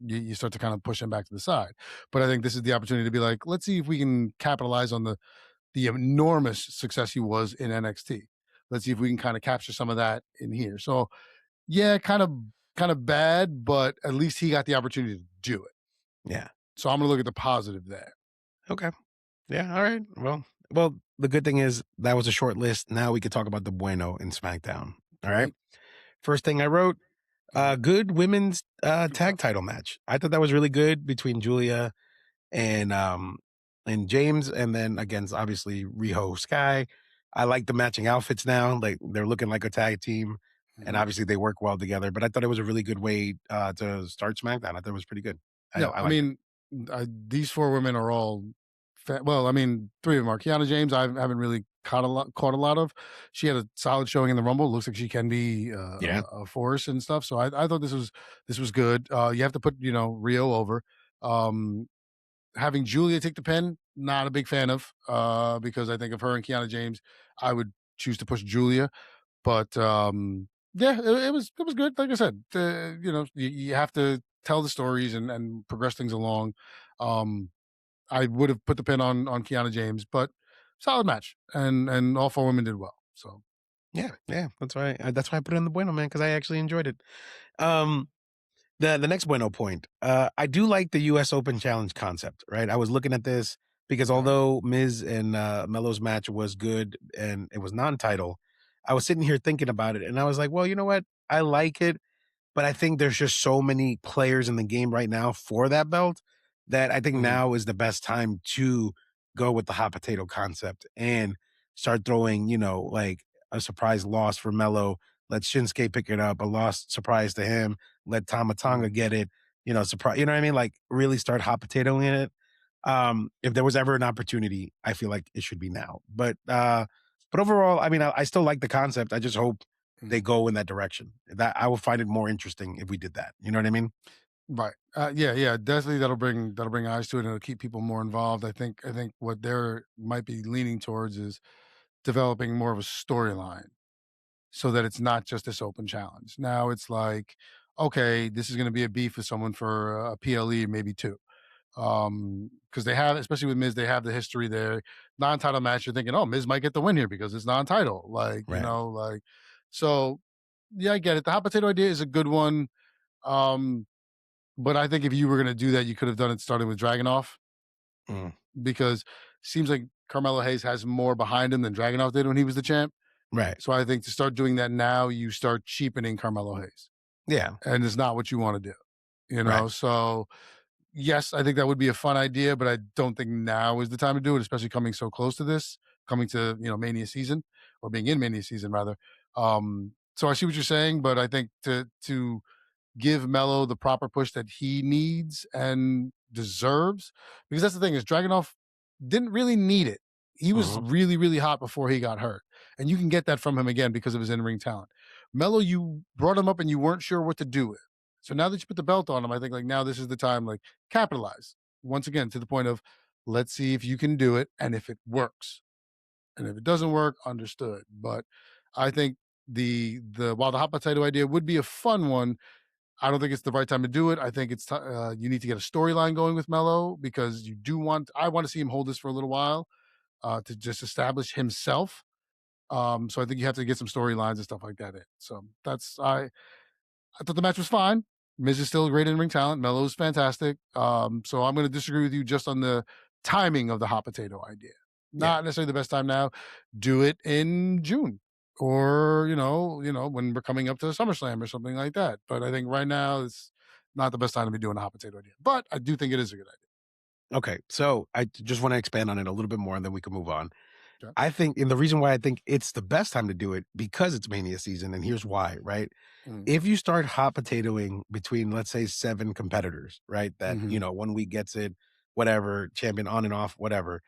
you start to kind of push him back to the side. But I think this is the opportunity to be like, let's see if we can capitalize on the enormous success he was in NXT. Let's see if we can kind of capture some of that in here. So yeah, kind of bad, but at least he got the opportunity to do it. Yeah. So I'm gonna look at the positive there. Okay. Yeah. All right. Well, the good thing is that was a short list. Now we could talk about the bueno in SmackDown. All right. First thing I wrote, good women's tag title match. I thought that was really good between Julia and James, and then against obviously Riho Sky. I like the matching outfits now. Like they're looking like a tag team, and obviously they work well together. But I thought it was a really good way to start SmackDown. I thought it was pretty good. I mean, these four women are all. Well, I mean, three of them are. Kiana James, I haven't really caught a lot of. She had a solid showing in the Rumble. Looks like she can be a force and stuff. So I thought this was good. You have to put Rio over. Having Julia take the pin, not a big fan of, because I think of her and Kiana James, I would choose to push Julia. But yeah, it was good. Like I said, you have to tell the stories and progress things along. I would have put the pin on Kiana James, but solid match, and all four women did well. So yeah, that's why I put it in the bueno, man, because I actually enjoyed it. The next bueno point, I do like the U.S. Open Challenge concept, right? I was looking at this. because Okay. although Miz and Melo's match was good and it was non-title, I was sitting here thinking about it and I was like, well, you know what? I like it, but I think there's just so many players in the game right now for that belt that I think Mhm. now is the best time to go with the hot potato concept and start throwing, like a surprise loss for Melo. Let Shinsuke pick it up, a loss surprise to him. Let Tama Mhm. get it, surprise. You know what I mean? Like really start hot potatoing it. If there was ever an opportunity, I feel like it should be now. But overall, I mean, I still like the concept. I just hope they Mhm. go in that direction. That I would find it more interesting if we did that. You know what I mean? Right. Yeah. Definitely, that'll bring eyes to it, and it'll keep people more involved. I think what they're might be leaning towards is developing more of a storyline, so that it's not just this open challenge. Now it's like, okay, this is going to be a beef with someone for a PLE, maybe two. Because they have, especially with Miz, they have the history there. Non-title match, you're thinking, oh, Miz might get the win here because it's non-title. Right. So yeah, I get it. The hot potato idea is a good one. Um, but I think if you were going to do that, you could have done it starting with Dragunov, Mm. because seems like Carmelo Hayes has more behind him than Dragunov did when he was the champ. Right. So I think to start doing that now, you start cheapening Carmelo Hayes, Yeah. and it's not what you want to do. Right. So yes, I think that would be a fun idea, but I don't think now is the time to do it, especially coming so close to this, coming to Mania season, or being in Mania season rather. So I see what you're saying, but I think to give Melo the proper push that he needs and deserves. Because that's the thing, is Dragunov didn't really need it. He was Hmm. really, really hot before he got hurt. And you can get that from him again because of his in-ring talent. Melo, you brought him up and you weren't sure what to do with. So now that you put the belt on him, I think like now this is the time, like, capitalize. Once again, to the point of, let's see if you can do it and if it works. And if it doesn't work, understood. But I think the while the hot potato idea would be a fun one, I don't think it's the right time to do it. I think you need to get a storyline going with Melo, because I want to see him hold this for a little while, to just establish himself. So I think you have to get some storylines and stuff like that in. So I thought the match was fine. Miz is still a great in-ring talent. Melo's fantastic. So I'm going to disagree with you just on the timing of the hot potato idea. Yeah. Not necessarily the best time now. Do it in June, or when we're coming up to SummerSlam or something like that. But I think right now it's not the best time to be doing a hot potato idea. But I do think it is a good idea. Okay. So I just want to expand on it a little bit more and then we can move on. Okay. I think, and the reason why I think it's the best time to do it because it's Mania season, and here's why, right? Mm, If you start hot potatoing between, let's say, 7 competitors, right? That, mhm, 1 week gets it, whatever, champion on and off, whatever.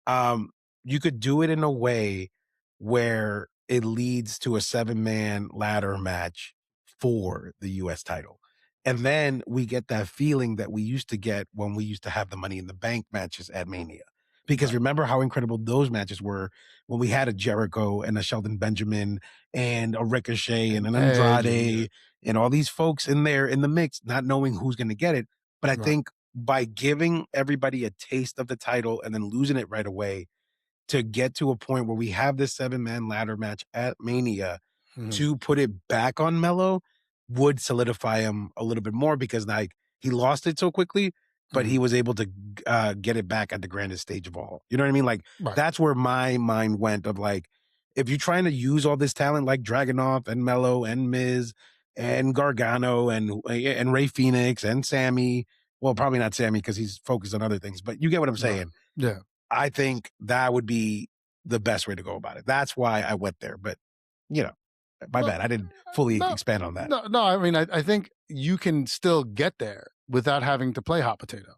Um, you could do it in a way where it leads to a 7-man ladder match for the US title. And then we get that feeling that we used to get when we used to have the Money in the Bank matches at Mania. Because right. remember how incredible those matches were when we had a Jericho and a Sheldon Benjamin and a Ricochet and And an Edge, and yeah, Andrade and all these folks in there in the mix, not knowing who's going to get it. But I right. think by giving everybody a taste of the title and then losing it right away, to get to a point where we have this 7-man ladder match at Mania, Mhm, to put it back on Melo would solidify him a little bit more because, like, he lost it so quickly, but he mhm, was able to get it back at the grandest stage of all. You know what I mean? Like, right. that's where my mind went of like, if you're trying to use all this talent like Dragunov and Melo and Miz and Gargano and Ray Phoenix and Sammy, well, probably not Sammy because he's focused on other things, but you get what I'm Right. saying. Yeah. I think that would be the best way to go about it. That's why I went there, but, you know, my Well, bad. I didn't fully no, expand on that. no. I mean, I think you can still get there without having to play hot potato.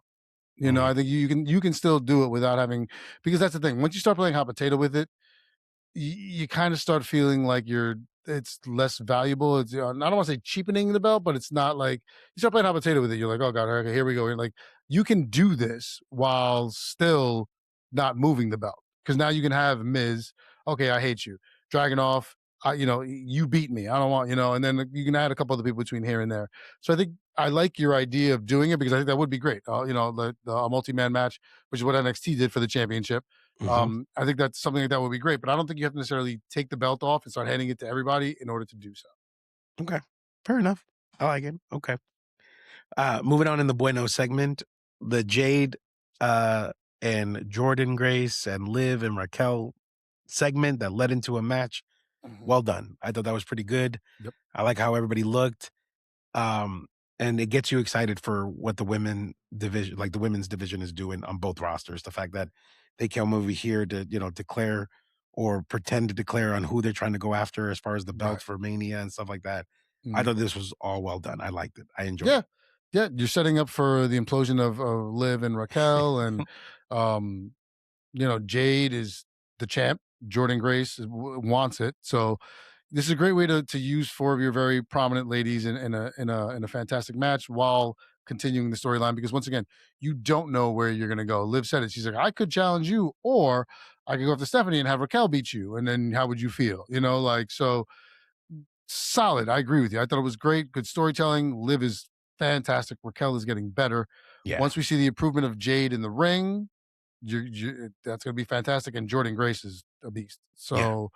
Mhm, I think you can still do it without having, because that's the thing. Once you start playing hot potato with it, you kind of start feeling like it's less valuable. It's, I don't want to say cheapening the belt, but it's not like you start playing hot potato with it. You're like, oh god, okay, here we go. You're like, you can do this while still not moving the belt, because now you can have Miz. Okay, I hate you, Dragunov. You beat me. I don't want, and then you can add a couple other people between here and there. So I think I like your idea of doing it, because I think that would be great. The multi-man match, which is what NXT did for the championship. mhm. I think that's something like that would be great, but I don't think you have to necessarily take the belt off and start handing it to everybody in order to do so. Okay. Fair enough. I like it. Okay. Moving on in the Bueno segment, the Jade, uh, and Jordan Grace and Liv and Raquel segment that led into a match, Mhm. well done. I thought that was pretty good. Yep. I like how everybody looked. Um, and it gets you excited for what the the women's division is doing on both rosters. The fact that they come over here to, declare or pretend to declare on who they're trying to go after as far as the Right. belts for Mania and stuff like that. I Mhm. thought this was all well done. I liked it. I enjoyed Yeah. it. Yeah. You're setting up for the implosion of Liv and Raquel, and um, Jade is the champ. Jordan Grace wants it, so this is a great way to use four of your very prominent ladies in a fantastic match while continuing the storyline. Because once again, you don't know where you're going to go. Liv said it. She's like, I could challenge you, or I could go after Stephanie and have Raquel beat you, and then how would you feel? Like so solid. I agree with you. I thought it was great. Good storytelling. Liv is fantastic. Raquel is getting better. Yeah. Once we see the improvement of Jade in the ring, that's going to be fantastic. And Jordan Grace is a beast. Yeah. So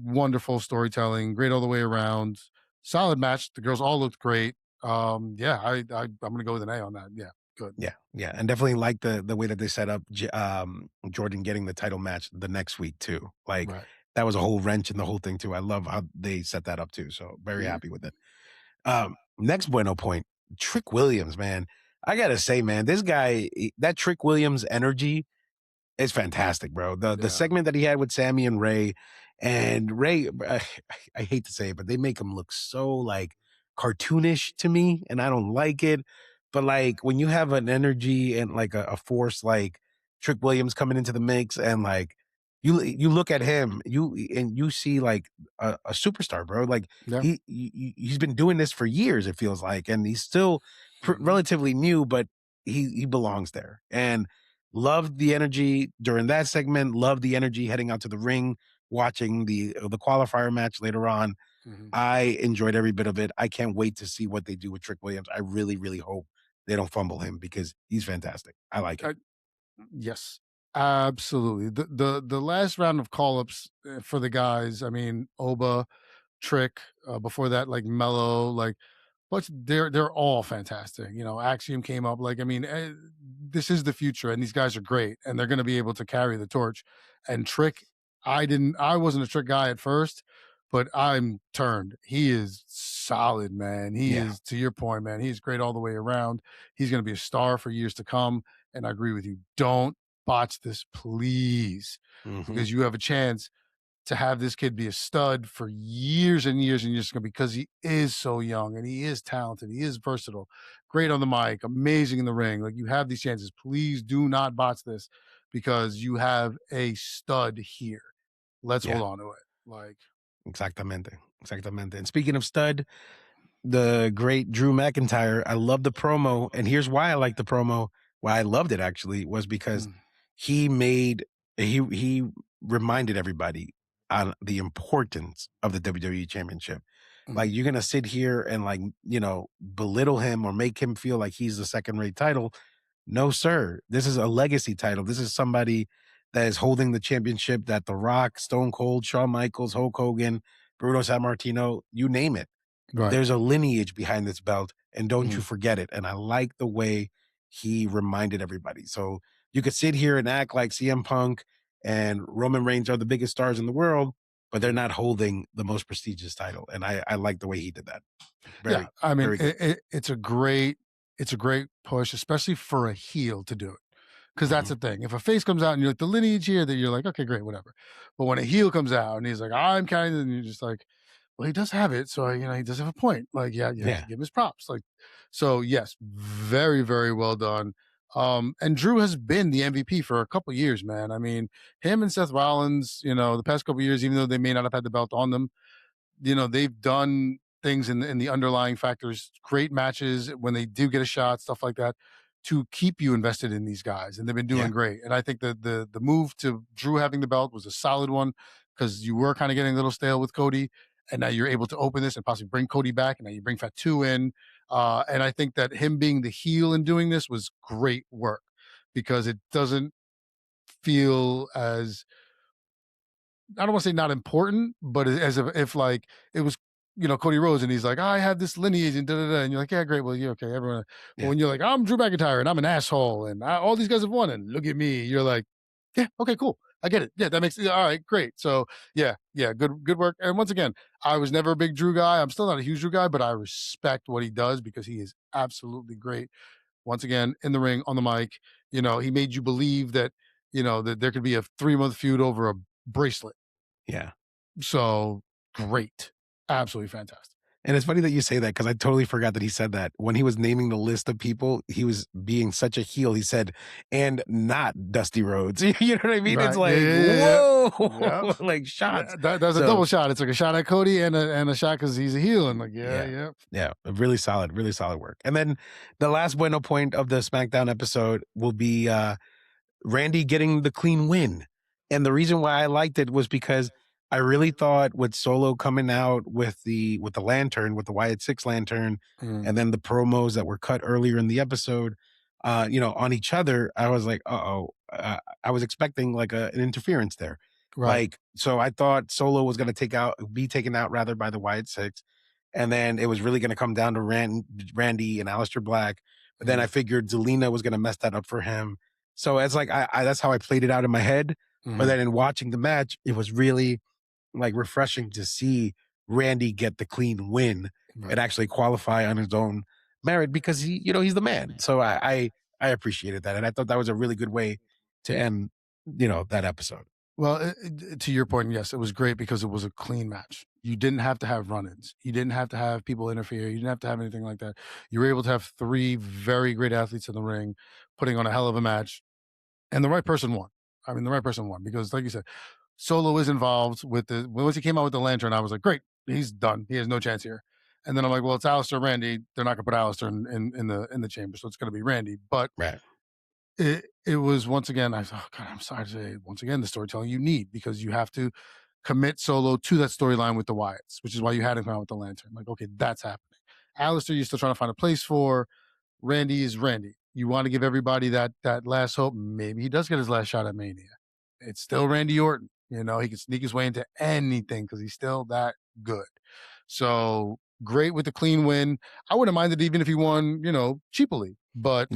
wonderful storytelling, great all the way around. Solid match. The girls all looked great. Yeah, I'm going to go with an A on that. Yeah, good. Yeah, yeah, and definitely like the way that they set up Jordan getting the title match the next week too. Like Right. that was a whole wrench in the whole thing too. I love how they set that up too. So very Mhm. happy with it. Next bueno point, Trick Williams, man. I gotta say, man, this guy, that Trick Williams energy it's fantastic, bro. The Yeah. segment that he had with Sammy and Ray, I hate to say it, but they make him look so like cartoonish to me, and I don't like it. But like when you have an energy and like a force like Trick Williams coming into the mix, and like you look at him, you see like a superstar, bro. Like Yeah. he's been doing this for years, it feels like, and he's still Mhm. relatively new, but he belongs there. And loved the energy during that segment, loved the energy heading out to the ring, watching the qualifier match later on. Mhm. I enjoyed every bit of it. I can't wait to see what they do with Trick Williams. I really, really hope they don't fumble him because he's fantastic. I like him. Uh, yes, absolutely. The last round of call ups for the guys. I mean, Oba, Trick. Before that, like Mello, like but they're all fantastic. Axiom came up. Like, I mean, this is the future, and these guys are great, and they're going to be able to carry the torch. And Trick, I wasn't a Trick guy at first, but I'm turned. He is solid, man. He Yeah. is, to your point, man. He's great all the way around. He's going to be a star for years to come. And I agree with you. Don't botch this, please, Hmm. because you have a chance to have this kid be a stud for years and years and years because he is so young and he is talented. He is versatile, great on the mic, amazing in the ring. Like, you have these chances. Please do not botch this because you have a stud here. Let's Yeah. hold on to it. Like, Exactamente. Exactamente. And speaking of stud, the great Drew McIntyre. I love the promo, and here's why I like the promo. Why I loved it actually was because mm, he made he reminded everybody on the importance of the WWE Championship. Like mhm, you're gonna sit here and like belittle him or make him feel like he's the second rate title. No, sir. This is a legacy title. This is somebody that is holding the championship that The Rock, Stone Cold, Shawn Michaels, Hulk Hogan, Bruno Sammartino, you name it, right. there's a lineage behind this belt, and don't you Mhm, forget it. And I like the way he reminded everybody. So you could sit here and act like CM Punk and Roman Reigns are the biggest stars in the world, but they're mhm. not holding the most prestigious title. And I like the way he did that. Yeah, Very, I mean, very good. it's a great push, especially for a heel to do it. Because that's Mhm. the thing. If a face comes out and you're like the lineage here, that you're like, okay, great, whatever. But when a heel comes out and he's like, I'm counting, and you're just like, well, he does have it, so he does have a point. Like, yeah, you have to Yeah. give him his props. Like, so yes, very, very well done. And Drew has been the MVP for a couple years, man. I mean, him and Seth Rollins, the past couple years, even though they may not have had the belt on them, they've done things in the underlying factors, great matches when they do get a shot, stuff like that, to keep you invested in these guys, and they've been Yeah. doing great. And I think the move to Drew having the belt was a solid one because you were kind of getting a little stale with Cody, and now you're able to open this and possibly bring Cody back, and now you bring Fatu in. And I think that him being the heel and doing this was great work because it doesn't feel as, I don't want to say not important, but as if like it was Cody Rhodes, and he's like, I have this lineage and and you're like, yeah, great. Well, you're okay. Everyone. But when you're like, I'm Drew McIntyre and I'm an asshole and all these guys have won and look at me, you're like, yeah, okay, cool. I get it. Yeah, that makes it all right. Great. So yeah, good work. And once again, I was never a big Drew guy. I'm still not a huge Drew guy, but I respect what he does because he is absolutely great. Once again, in the ring, on the mic, he made you believe that, that there could be a 3-month feud over a bracelet. Yeah. So great. Absolutely fantastic. And it's funny that you say that because I totally forgot that he said that. When he was naming the list of people, he was being such a heel. He said, and not Dusty Rhodes. You know what I mean? Right. It's like, whoa, Yep. like shots. That's a double shot. It's like a shot at Cody and a shot because he's a heel. And like, yeah. Really solid work. And then the last bueno point of the SmackDown episode will be Randy getting the clean win. And the reason why I liked it was because I really thought with Solo coming out with the lantern, with the Wyatt 6 lantern, and then the promos that were cut earlier in the episode, on each other, I was like, I was expecting like an interference there. Right. Like, so I thought Solo was going to be taken out rather by the Wyatt 6. And then it was really going to come down to Randy and Aleister Black. But then I figured Zelina was going to mess that up for him. So it's like, I that's how I played it out in my head. But then in watching the match, it was really like refreshing to see Randy get the clean win and actually qualify on his own merit because he's the man. So I appreciated that. And I thought that was a really good way to end, that episode. Well, to your point, yes, it was great because it was a clean match. You didn't have to have run-ins. You didn't have to have people interfere. You didn't have to have anything like that. You were able to have 3 very great athletes in the ring putting on a hell of a match. And the right person won. I mean, the right person won because, like you said, Solo is involved with once he came out with the lantern, I was like, great, he's done. He has no chance here. And then I'm like, well, it's Aleister Randy. They're not going to put Aleister in the chamber, so it's going to be Randy. But it was once again, I'm sorry to say, once again, the storytelling you need because you have to commit Solo to that storyline with the Wyatts, which is why you had him come out with the lantern. Like, okay, that's happening. Aleister, you're still trying to find a place for. Randy is Randy. You want to give everybody that last hope. Maybe he does get his last shot at Mania. It's still Randy Orton. He can sneak his way into anything because he's still that good. So great with the clean win. I wouldn't mind it even if he won, cheaply. But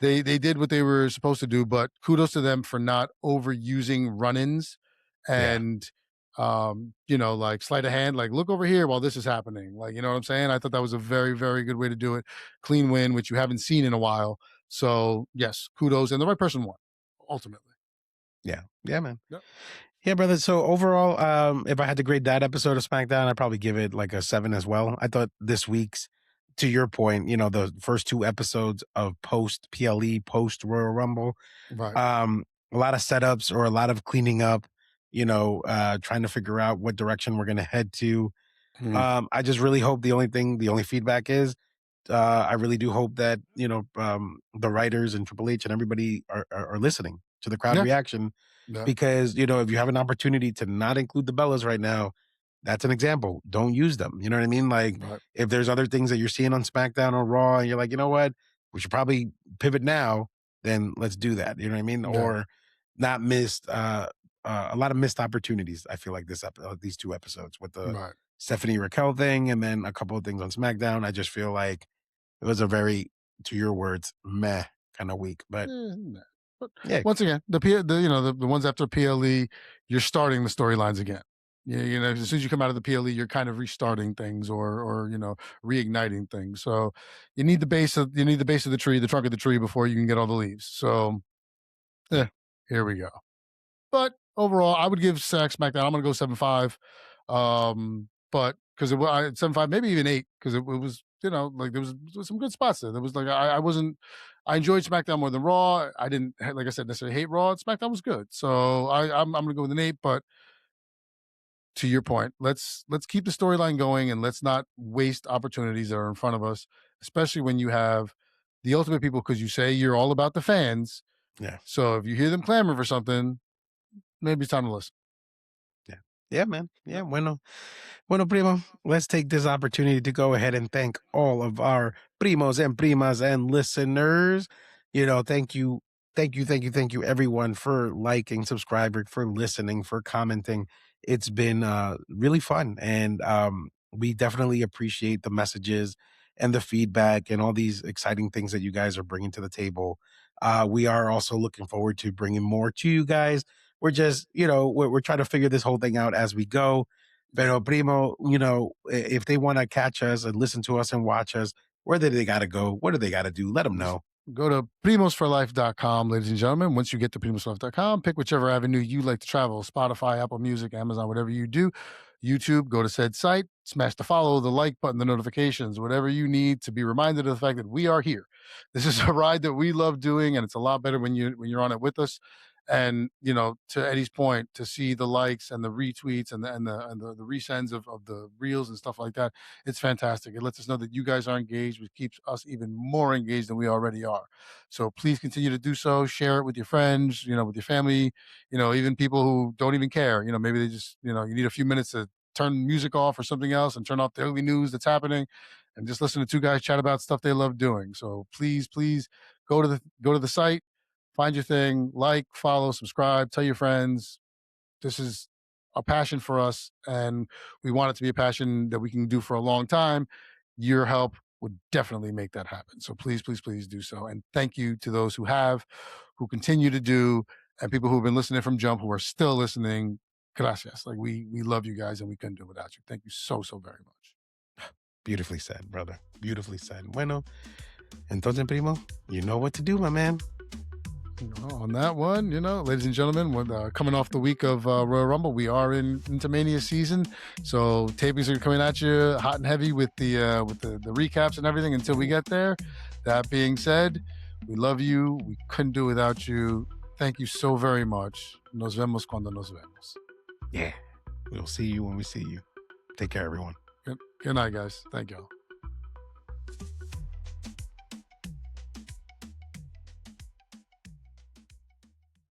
they did what they were supposed to do. But kudos to them for not overusing run-ins and like sleight of hand, like look over here while this is happening. Like, you know what I'm saying? I thought that was a very, very good way to do it. Clean win, which you haven't seen in a while. So yes, kudos. And the right person won, ultimately. Yeah. Yeah, man. Yep. Yeah, brother. So overall, if I had to grade that episode of SmackDown, I'd probably give it like a 7 as well. I thought this week's, to your point, the first 2 episodes of post PLE, post Royal Rumble, right. A lot of setups or a lot of cleaning up, trying to figure out what direction we're going to head to. I just really hope the only feedback is, I really do hope that, the writers and Triple H and everybody are listening to the crowd reaction because, if you have an opportunity to not include the Bellas right now, that's an example. Don't use them. You know what I mean? Like if there's other things that you're seeing on SmackDown or Raw and you're like, you know what, we should probably pivot now, then let's do that. You know what I mean? Yeah. Or not missed, a lot of missed opportunities. I feel like these 2 episodes with the Stephanie Raquel thing and then a couple of things on SmackDown. I just feel like it was a very, to your words, meh kind of week. But yeah, once again, the ones after PLE, you're starting the storylines again. As soon as you come out of the PLE, you're kind of restarting things or reigniting things. So you need the base of the tree, the trunk of the tree before you can get all the leaves. So here we go. But overall, I would give SmackDown. I'm going to go 7.5. But because it was 7.5, maybe even 8, because it was, like there was some good spots there. There was like I enjoyed SmackDown more than Raw. I didn't, like I said, necessarily hate Raw. SmackDown was good, so I'm going to go with an 8. But to your point, let's keep the storyline going and let's not waste opportunities that are in front of us, especially when you have the Ultimate People, because you say you're all about the fans. Yeah. So if you hear them clamor for something, maybe it's time to listen. Yeah, man. Yeah, bueno, primo. Let's take this opportunity to go ahead and thank all of our primos and primas and listeners. Thank you, everyone, for liking, subscribing, for listening, for commenting. It's been really fun, and We definitely appreciate the messages and the feedback and all these exciting things that you guys are bringing to the table. We are also looking forward to bringing more to you guys. We're just, we're trying to figure this whole thing out as we go. Pero Primo, if they want to catch us and listen to us and watch us, where do they got to go? What do they got to do? Let them know. Go to primosforlife.com, ladies and gentlemen. Once you get to primosforlife.com, pick whichever avenue you like to travel: Spotify, Apple Music, Amazon, whatever you do. YouTube, go to said site, smash the follow, the like button, the notifications, whatever you need to be reminded of the fact that we are here. This is a ride that we love doing, and it's a lot better when you're on it with us. And to Eddie's point, to see the likes and the retweets and the resends of the reels and stuff like that, it's fantastic. It lets us know that you guys are engaged, which keeps us even more engaged than we already are. So please continue to do so. Share it with your friends, with your family, even people who don't even care. Maybe they just, you need a few minutes to turn music off or something else and turn off the ugly news that's happening and just listen to two guys chat about stuff they love doing. So please go to the site, find your thing, like, follow, subscribe, tell your friends. This is a passion for us, and we want it to be a passion that we can do for a long time. Your help would definitely make that happen. So please do so. And thank you to those who continue to do, and people who've been listening from jump, who are still listening. Gracias. Like we love you guys, and we couldn't do it without you. Thank you so very much. Beautifully said, brother. Beautifully said. Bueno, entonces, Primo, you know what to do, my man. On that one, ladies and gentlemen, we're coming off the week of Royal Rumble. We are into Mania season, so tapings are coming at you hot and heavy with the recaps and everything until we get there. That being said, we love you. We couldn't do without you. Thank you so very much. Nos vemos cuando nos vemos. Yeah, we'll see you when we see you. Take care, everyone. Good night, guys. Thank y'all.